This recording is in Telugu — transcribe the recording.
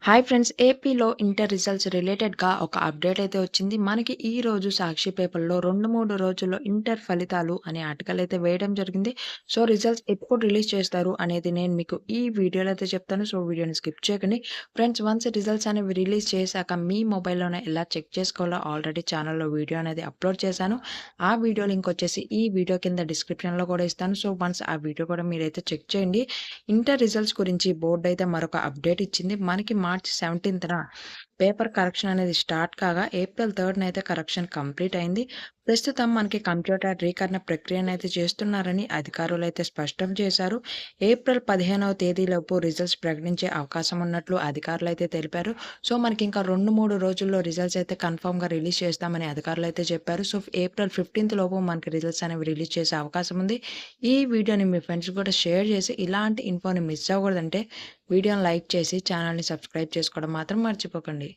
Hi friends! ఏపీలో ఇంటర్ రిజల్ట్స్ రిలేటెడ్‌గా ఒక అప్డేట్ అయితే వచ్చింది. మనకి ఈరోజు సాక్షి పేపర్‌లో 2, 3 రోజుల్లో ఇంటర్ ఫలితాలు అనే ఆర్టికల్ అయితే వేయడం జరిగింది. సో, రిజల్ట్స్ ఎప్పుడు రిలీజ్ చేస్తారు అనేది నేను మీకు ఈ వీడియోలో అయితే చెప్తాను. సో, వీడియోని స్కిప్ చేయకండి. ఫ్రెండ్స్, వన్స్ రిజల్ట్స్ అనేవి రిలీజ్ చేశాక మీ మొబైల్‌లోనే ఎలా చెక్ చేసుకోవాలో ఆల్రెడీ ఛానల్‌లో వీడియో అనేది అప్లోడ్ చేశాను. ఆ వీడియో లింక్ వచ్చేసి ఈ వీడియో కింద డిస్క్రిప్షన్‌లో కూడా ఇస్తాను. సో, వన్స్ ఆ వీడియో కూడా మీరైతే చెక్ చేయండి. ఇంటర్ రిజల్ట్స్ గురించి బోర్డ్ అయితే మరొక అప్డేట్ ఇచ్చింది. మనకి మార్చ్ 17న పేపర్ కరెక్షన్ అనేది స్టార్ట్ కాగా ఏప్రిల్ 3న అయితే కరెక్షన్ కంప్లీట్ అయింది. ప్రస్తుతం మనకి కంప్యూటర్ రీకరణ ప్రక్రియనైతే చేస్తున్నారని అధికారులైతే స్పష్టం చేశారు. ఏప్రిల్ 15వ తేదీలోపు రిజల్ట్స్ ప్రకటించే అవకాశం ఉన్నట్లు అధికారులైతే తెలిపారు. సో, మనకి ఇంకా 2, 3 రోజుల్లో రిజల్ట్స్ అయితే కన్ఫర్మ్‌గా రిలీజ్ చేస్తామని అధికారులైతే చెప్పారు. సో, ఏప్రిల్ 15థ్ లోపు మనకి రిజల్ట్స్ అనేవి రిలీజ్ చేసే అవకాశం ఉంది. ఈ వీడియోని మీ ఫ్రెండ్స్‌కి కూడా షేర్ చేసి ఇలాంటి ఇన్ఫోని మిస్ అవ్వకూడదంటే వీడియోని లైక్ చేసి ఛానల్‌ని సబ్స్క్రైబ్ చేసుకోవడం మాత్రం మర్చిపోకండి.